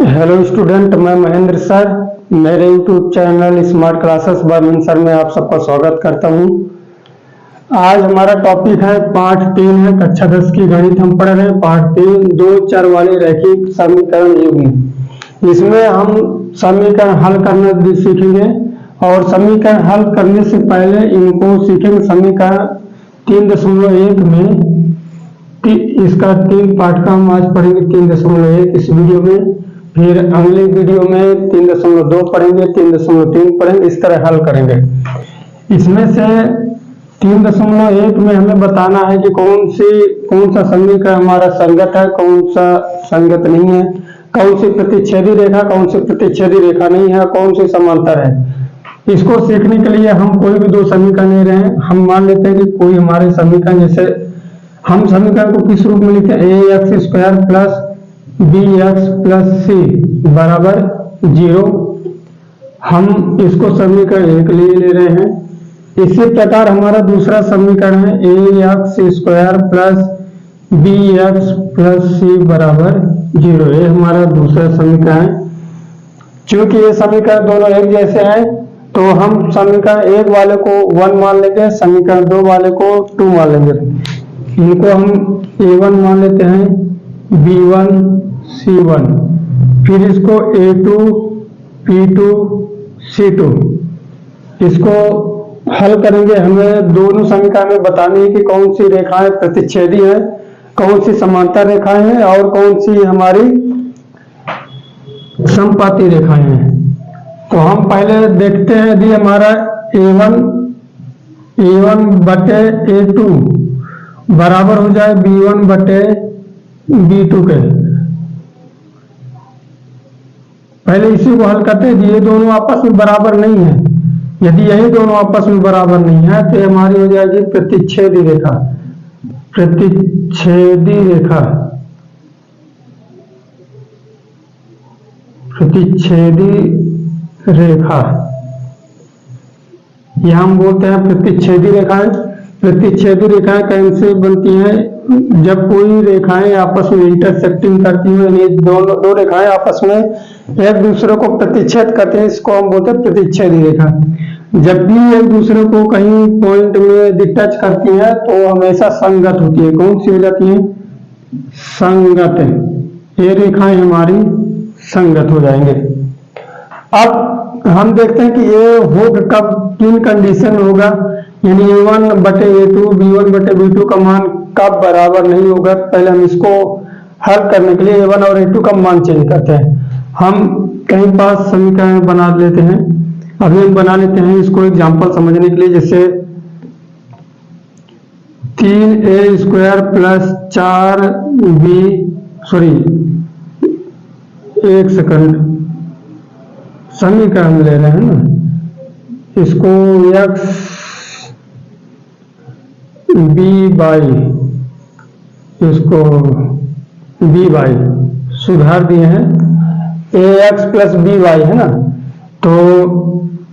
Hello student, मैं Mahendra sir मेरे YouTube channel smart classes bye मन सर में आप सबका स्वागत करता हूं। आज हमारा टॉपिक है पाठ 3 है, कक्षा 10 की गणित हम पढ़ रहे हैं। पाठ 3 दो चर वाले रैखिक समीकरण युग्म। इसमें हम समीकरण हल करना भी सीखेंगे और समीकरण हल करने से पहले इनको सीखेंगे। समीकरण 3.1 में इसका 3 पाठ का हम आज पढ़ेंगे। 3.1 इस वीडियो में, फिर अगले वीडियो में 3.2 पढ़ेंगे, 3.3 पढ़ेंगे, इस तरह हल करेंगे। इसमें से 3.1 में हमें बताना है कि कौन सा समीकरण हमारा संगत है, कौन सा संगत नहीं है, कौन सी प्रतिच्छेदी रेखा, कौन सी प्रतिच्छेदी रेखा नहीं है, कौन सी समांतर है। इसको सीखने के लिए हम कोई भी दो समीकरण ले रहे हैं। हम मान लेते हैं कि कोई हमारे समीकरण, जैसे हम समीकरण को किस रूप में लिखते हैं, ax² plus bx plus c बराबर 0। हम इसको समीकरण 1 ले रहे हैं। इसी प्रकार हमारा दूसरा समीकरण है ax² plus bx plus c बराबर 0। ये हमारा दूसरा समीकरण है। चूंकि ये समीकरण दोनों एक जैसे हैं तो हम समीकरण 1 वाले को 1 मान लेंगे, समीकरण 2 वाले को 2 मान लेंगे। इनको हम a1 मान लेते हैं, b1 c1, फिर इसको a2 p2 c2। इसको हल करेंगे। हमें दोनों समीकरण में बतानी है कि कौन सी रेखाएं प्रतिच्छेदी है, कौन सी समांतर रेखाएं हैं और कौन सी हमारी समपाती रेखाएं हैं। तो हम पहले देखते हैं, यदि हमारा a1 बटे a2 बराबर हो जाए b1 बटे b2 के, पहले इसी को हल करते हैं। ये दोनों आपस में बराबर नहीं है। यदि यही दोनों आपस में बराबर नहीं है तो हमारी हो जाएगी प्रतिच्छेदी रेखा। प्रतिच्छेदी रेखा, प्रतिच्छेदी रेखा यह हम बोलते हैं प्रतिच्छेदी रेखाएं। प्रतिच्छेदी रेखाएं कैसे बनती हैं, जब कोई रेखाएं आपस में इंटरसेक्टिंग करती हैं, यानी दो रेखाएं आपस में एक दूसरे को प्रतिच्छेद करते हैं, इसको हम बोलते हैं प्रतिच्छेदी रेखा। जब भी एक दूसरे को कहीं पॉइंट में यदि टच करती हैं तो हमेशा संगत होती है। कौन सी हो जाती है? संगत। ये रेखाएं हमारी संगत हो जाएंगे। अब हम देखते हैं कि ये होगा कब, किन कंडीशन में होगा, यानी a1 बटे a2 b1 बटे b2 का मान कब बराबर नहीं होगा। पहले हम इसको हल करने के लिए a1 और a2 का मान चेंज करते हैं। हम कहीं पास समीकरण बना लेते हैं। अभी हम बना लेते हैं इसको एग्जांपल समझने के लिए। जैसे 3a² प्लस 4b, एक सेकंड, समीकरण ले रहे हैं ना, इसको x b बाई, इसको b बाई सुधार दिए हैं, ax प्लस b बाई है ना। तो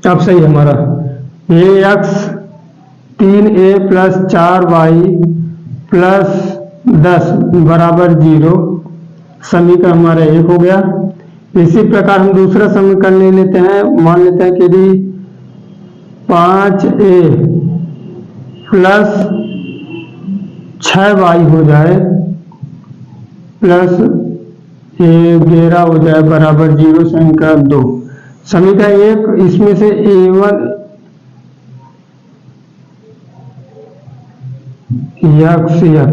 अब सही हमारा ax 3a plus 4y plus 10 बराबर 0। समीकरण हमारा 1 हो गया। इसी प्रकार हम दूसरा समीकरण ले लेते हैं। मान लेते हैं कि यदि 5a प्लस 6y हो जाए प्लस 11 हो जाए बराबर 0। समीकरण 2, समीकरण 1, इसमें से a1 x,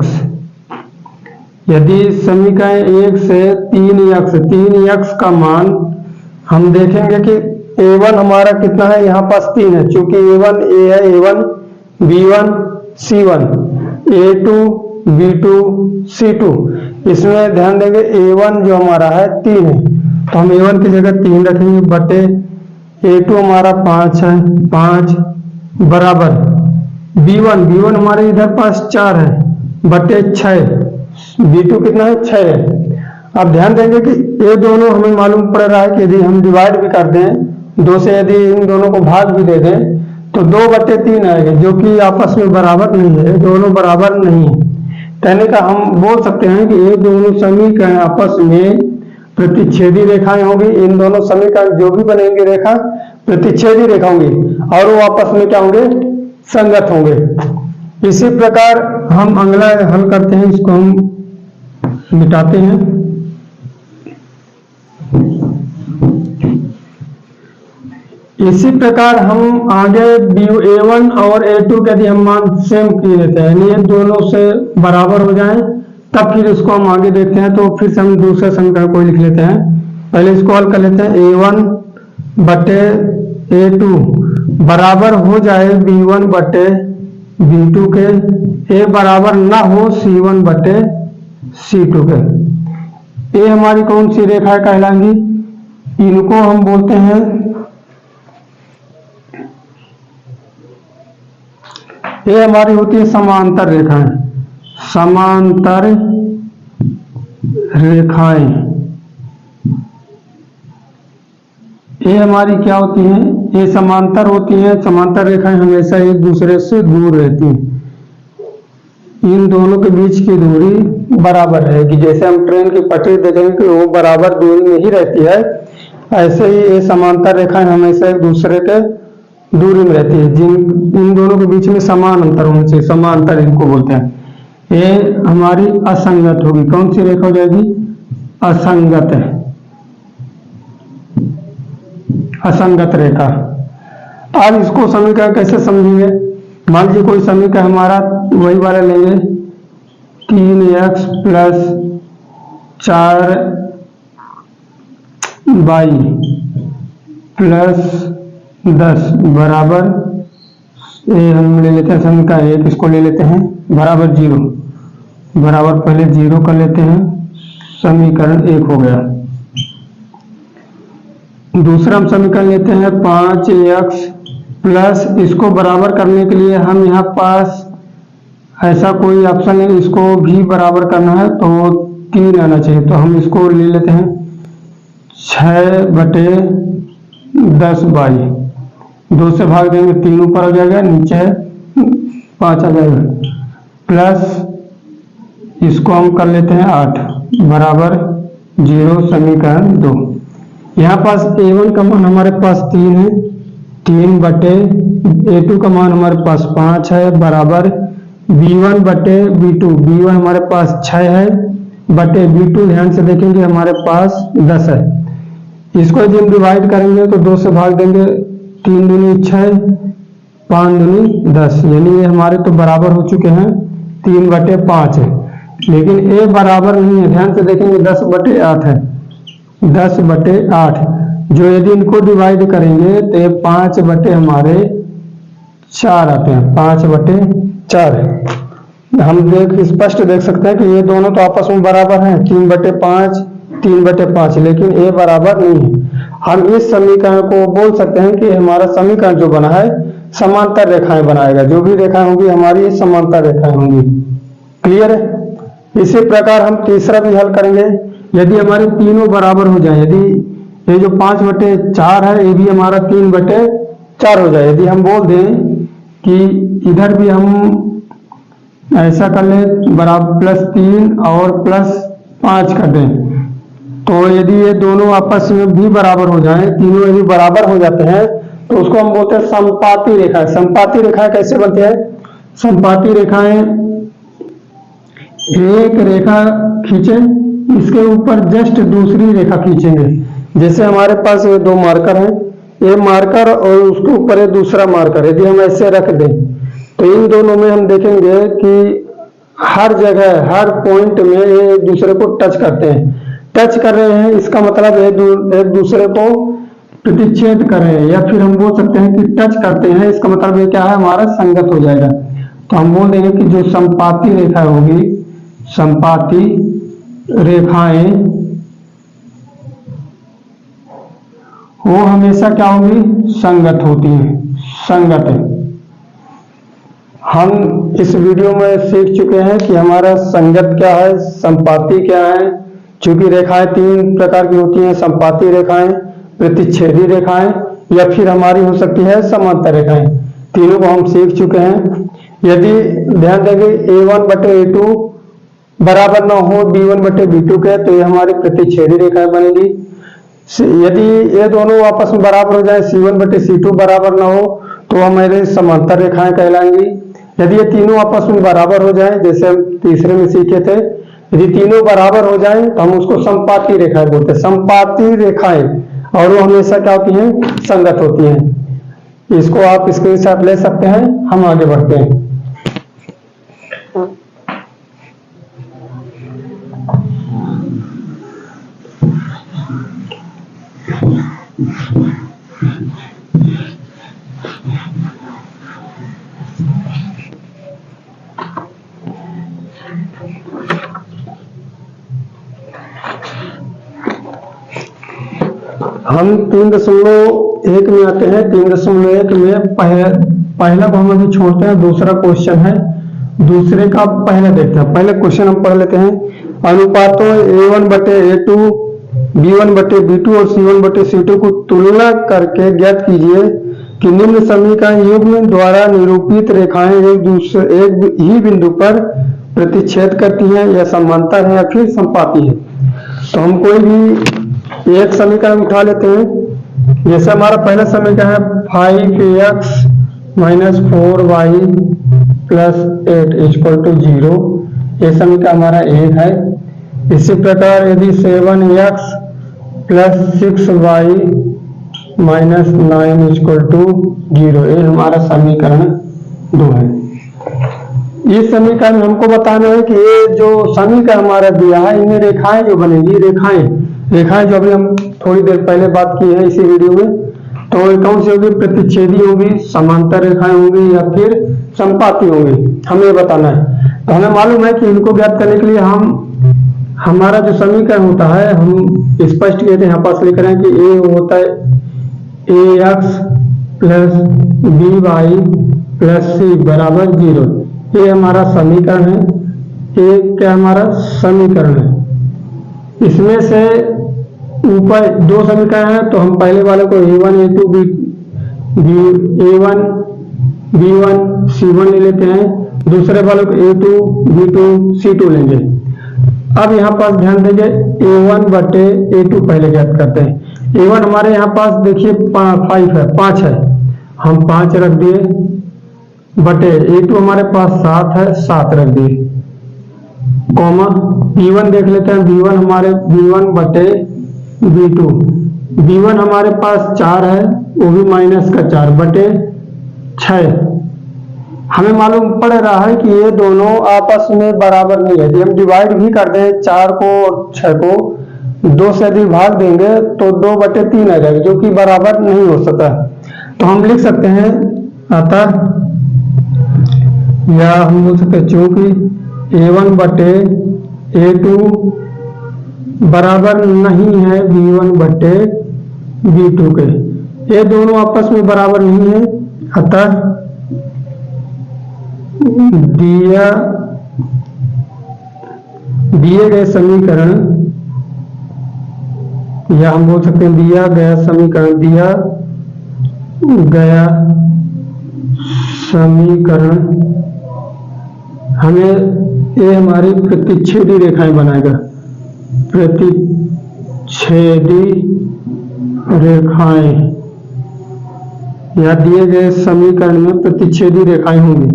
यदि समीकरण 1 से 3x का मान हम देखेंगे कि a1 हमारा कितना है, यहाँ पास 3 है, चूंकि a1 a है, a1 b1 c1, a2 b2 c2। इसमें ध्यान देंगे a1 जो हमारा है 3 है, तो हम a1 की जगह 3 रखेंगे बटे a2 हमारा 5 है, 5 बराबर b1 हमारे इधर पास 4 है बटे 6, b2 कितना है, 6 है। अब ध्यान देंगे कि ये दोनों हमें मालूम पड़ रहा है कि यदि हम डिवाइड भी कर दें 2 से, यदि इन दोनों को भाग भी दे दें तो 2/3 आएगा, जो कि आपस में बराबर नहीं है, दोनों बराबर नहीं है। कहने का हम बोल सकते हैं कि ये दोनों समीकरण आपस में प्रतिच्छेदी रेखाएं होंगी। इन दोनों समीकरण जो भी बनेंगे रेखा प्रतिच्छेदी रेखा होंगी और वो आपस में क्या होंगे, संगत होंगे। इसी प्रकार हम अगला हल करते हैं, इसको हम मिटाते हैं। इसी प्रकार हम आगे A1 और A2 के यदि हम मान सेम किए लेते हैं, यानी ये दोनों से बराबर हो जाएं, तब फिर इसको हम आगे देखते हैं। तो फिर से हम दूसरे समीकरण को लिख लेते हैं। पहले इसको हल कर लेते हैं। A1 बटे A2 बराबर हो जाए B1 बटे B2 के, A बराबर ना हो C1 बटे C2 के। ये हमारी कौन सी रेखा कहलाएंगी, इनको हम बोलते हैं, ये हमारी होती है समांतर रेखाएं। समांतर रेखाएं ये हमारी क्या होती हैं, ये समांतर होती हैं। समांतर रेखाएं हमेशा एक दूसरे से दूर रहती हैं। इन दोनों के बीच की दूरी बराबर रहेगी। जैसे हम ट्रेन की पटरी देखेंगे कि वो बराबर दूरी में ही रहती है, ऐसे ही ये समांतर रेखाएं हमेशा एक दूसरे के दूरी में रहती है। इन दोनों के बीच में समान अंतर होना चाहिए, समांतर इनको बोलते हैं। ये हमारी असंगत होगी। कौन सी रेखा हो जाएगी, असंगत है, असंगत रेखा। अब इसको समीकरण कैसे समझेंगे, मान लीजिए कोई समीकरण हमारा वही वाला लेंगे, 3x प्लस 4y प्लस 10 बराबर, ये हम ले लेते हैं समीकरण 1, इसको ले लेते हैं बराबर 0, बराबर पहले 0 कर लेते हैं, समीकरण 1 हो गया। दूसरा हम समीकरण लेते हैं 5x प्लस, इसको बराबर करने के लिए हम यहाँ पास ऐसा कोई ऑप्शन नहीं, इसको भी बराबर करना है तो 3 आना चाहिए। तो हम इसको ले लेते हैं 6 बटे 10y, 2 से भाग देंगे 3 ऊपर आ जाएगा, नीचे 5 आ जाएगा, प्लस इसको हम कर लेते हैं 8 बराबर 0, समीकरण 2। यहाँ पास A1 का मान हमारे पास 3 है, 3 बटे A2 का मान हमारे पास 5 है, बराबर B1 बटे B2, B1 हमारे पास 6 है बटे B2 ध्यान से देखेंगे हमारे पास 10 है। इसको यदि हम डिवाइड करेंगे तो 2 से भाग देंगे, 3 दूनी 6, 5 दूनी 10, यानी ये हमारे तो बराबर हो चुके हैं, 3 बटे 5 है। लेकिन A बराबर नहीं है, ध्यान से देखेंगे 10 बटे 8 है, 10 बटे 8, जो यदि इनको डिवाइड करेंगे तो ये 5 बटे हमारे 4 आते हैं, 5 बटे 4 है। हम स्पष्ट देख सकते हैं कि ये दोनों तो आपस में बराबर हैं, 3 बटे 5, 3 बटे 5, लेकिन A बराबर नहीं है। हम इस समीकरण को बोल सकते हैं कि हमारा समीकरण जो बना है समांतर रेखाएं बनाएगा। जो भी रेखाएं होंगी हमारी समांतर रेखाएं होंगी। क्लियर है। इसी प्रकार हम तीसरा भी हल करेंगे। यदि हमारे तीनों बराबर हो जाए, यदि ये जो 5 बटे 4 है ये भी हमारा 3 बटे 4 हो जाए, यदि हम बोल दें कि इधर भी हम ऐसा कर लें बराबर +3 और +5 कर दें, तो यदि ये दोनों आपस में भी बराबर हो जाएं, तीनों यदि बराबर हो जाते हैं तो उसको हम बोलते हैं समपाती रेखा। समपाती रेखाएं कैसे बनती है, समपाती रेखाएं एक रेखा खींचें, इसके ऊपर जस्ट दूसरी रेखा खींचेंगे। जैसे हमारे पास ये 2 मार्कर हैं, ये मार्कर और उसके ऊपर ये दूसरा मार्कर, यदि हम ऐसे रख दें तो इन दोनों में हम देखेंगे कि हर जगह हर पॉइंट में ये एक दूसरे को टच करते हैं। टच कर रहे हैं इसका मतलब एक दूसरे को प्रतिच्छेद कर रहे हैं, या फिर हम बोल सकते हैं कि टच करते हैं, इसका मतलब ये क्या है, हमारा संगत हो जाएगा। तो हम बोल देंगे कि जो समपाती रेखा होगी, समपाती रेखाएं वो हमेशा क्या होगी, संगत होती है, संगत है। हम इस वीडियो में सीख चुके हैं कि हमारा संगत क्या है, समपाती क्या है। चूंकि रेखाएं 3 प्रकार की होती हैं, समपाती रेखाएं, प्रतिच्छेदी रेखाएं, या फिर हमारी हो सकती है समांतर रेखाएं। तीनों को हम सीख चुके हैं। यदि ध्यान देंगे A1 बटे A2 बराबर ना हो B1 बटे B2 के, तो ये हमारी प्रतिच्छेदी रेखाएं बनेगी। यदि ये दोनों आपस में बराबर हो जाए, C1 बटे C2 बराबर ना हो, तो हमारे समांतर रेखाएं कहलाएंगी। यदि ये तीनों आपस में बराबर हो जाए, जैसे हम तीसरे में सीखे थे, यदि तीनों बराबर हो जाए तो हम उसको समपाती रेखाएं बोलते हैं। समपाती रेखाएं, और वो हमेशा क्या होती हैं, संगत होती हैं। इसको आप स्क्रीनशॉट ले सकते हैं। हम आगे बढ़ते हैं। हम 3.1 में आते हैं। 3.1 में पहला को हम अभी छोड़ते हैं, दूसरा क्वेश्चन है। दूसरे का पहले देखते हैं। पहले क्वेश्चन हम पढ़ लेते हैं। अनुपातों A1 बटे A2, B1 बटे B2 और C1 बटे C2 को तुलना करके ज्ञात कीजिए कि निम्न समीकरण युग्म द्वारा निरूपित रेखाएं एक ही बिंदु पर प्रतिच्छेद करती हैं, या समांतर है या फिर समपाती है। तो हम कोई भी एक समीकरण उठा लेते हैं। जैसे हमारा पहला समीकरण है 5x minus 4y plus 8 equal to 0। ये समीकरण हमारा एक है। इसी प्रकार यदि 7x plus 6y minus 9 equal to 0, ये हमारा समीकरण 2 है। इस समीकरण में हमको बताना है कि ये जो समीकरण हमारा दिया है, इनमें रेखाएं जो बनेगी, रेखाएं जो अभी हम थोड़ी देर पहले बात की है इसी वीडियो में, तो कौन सी होगी, प्रतिच्छेदी होगी, समांतर रेखाएं होंगी या फिर समपाती होंगी, हमें बताना है। तो हमें मालूम है कि इनको ज्ञात करने के लिए हमारा जो समीकरण होता है, हम स्पष्ट कहते हैं, यहाँ पास लिख रहे हैं कि ए होता है ax plus by plus c बराबर 0। ये हमारा समीकरण है। ये क्या हमारा समीकरण है। इसमें से ऊपर दो समीकरण है, तो हम पहले वाले को A1 A2 A1 B1 C1 ले लेते हैं, दूसरे वाले को A2 B2 C2 लेंगे। अब यहाँ पास ध्यान देंगे, A1 बटे A2 पहले ज्ञात करते हैं। A1 हमारे यहाँ पास देखिए 5 है, हम 5 रख दिए, बटे A2 हमारे पास 7 है, 7 रख दिए, कॉमा B1 देख लेते हैं। B1 बटे B2, B1 हमारे पास 4 है, वो भी माइनस का 4 बटे 6। हमें मालूम पड़ रहा है कि ये दोनों आपस में बराबर नहीं है। यदि हम डिवाइड भी कर दें 4 को और 6 को 2 से यदि भाग देंगे तो 2 बटे 3 आ जाएगा, जो कि बराबर नहीं हो सकता। तो हम लिख सकते हैं, अतः या हम बोल सकते हैं चूंकि A1 बटे A2 बराबर नहीं है B1 बटे B2 के, ये दोनों आपस में बराबर नहीं है, अतः दिए गए समीकरण, या हम बोल सकते हैं दिया गया समीकरण हमें ये हमारी प्रतिच्छेदी रेखाएं बनाएगा। प्रतिच्छेदी रेखाएं, या दिए गए समीकरण में प्रतिच्छेदी रेखाएं होंगी।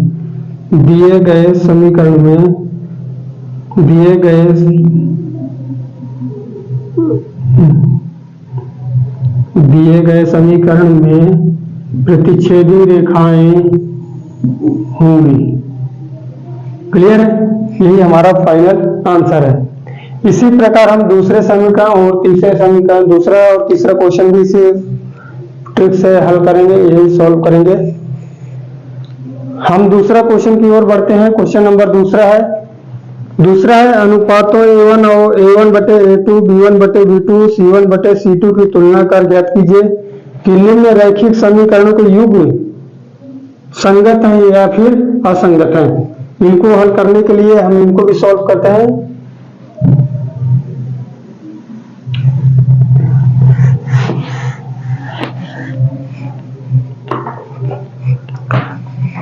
दिए गए समीकरण में प्रतिच्छेदी रेखाएं होंगी। क्लियर है? यही हमारा फाइनल आंसर है। इसी प्रकार हम दूसरे समीकरण और तीसरे समीकरण, दूसरा और तीसरा क्वेश्चन भी इसी ट्रिक से हल करेंगे, यही सॉल्व करेंगे। हम दूसरा क्वेश्चन की ओर बढ़ते हैं। क्वेश्चन नंबर दूसरा है अनुपातों A1 बटे A2, B1 बटे B2, C1 बटे C2 की तुलना कर ज्ञात कीजिए कि निम्न रैखिक समीकरणों के युग्म संगत हैं या फिर असंगत हैं। इनको हल करने के लिए हम इनको भी सॉल्व करते हैं।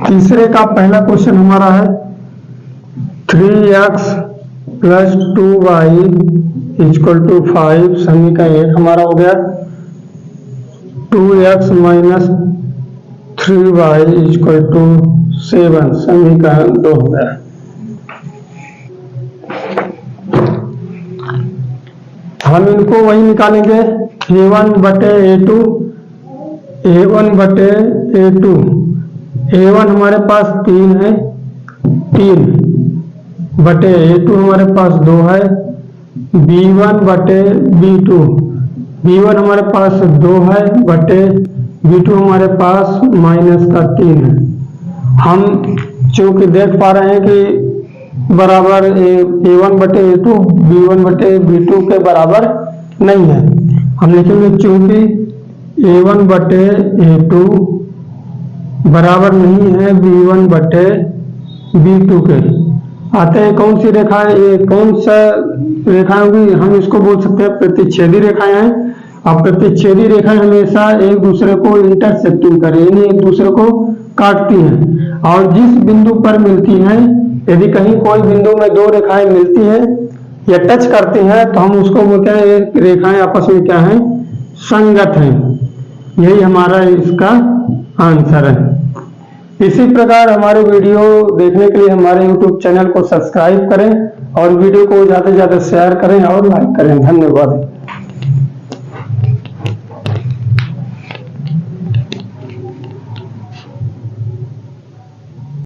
तीसरे का पहला क्वेश्चन हमारा है 3x plus 2y equal to 5, समीकरण 1 हमारा हो गया। 2x minus 3y equal to 7, समीकरण 2 हो गया। हम इनको वही निकालेंगे, a1 बटे a2, a1 बटे a2। a1 हमारे पास 3 है, 3 बटे a2 हमारे पास 2 है। b1 बटे b2, b1 हमारे पास 2 है बटे b2 हमारे पास -3 है। हम चूंकि देख पा रहे हैं कि बराबर a1 बटे a2 b1 बटे b2 के बराबर नहीं है, हम लिखेंगे चूंकि a1 बटे a2 बराबर नहीं है b1 बटे b2 के। आते हैं कौन सी रेखा है, ये कौन सा रेखा होगी, हम इसको बोल सकते हैं प्रतिच्छेदी रेखाएं हैं। अब प्रतिच्छेदी रेखाएं हमेशा एक दूसरे को इंटरसेक्टिंग करें, यानी एक दूसरे को काटती हैं, और जिस बिंदु पर मिलती हैं, यदि कहीं कोई बिंदु में दो रेखाएं मिलती हैं या टच करती हैं तो हम उसको बोलते हैं ये रेखाएं आपस में क्या हैं, संगत हैं। यही हमारा इसका आंसर है। इसी प्रकार हमारे वीडियो देखने के लिए हमारे YouTube चैनल को सब्सक्राइब करें और वीडियो को ज्यादा से ज्यादा शेयर करें और लाइक करें। धन्यवाद।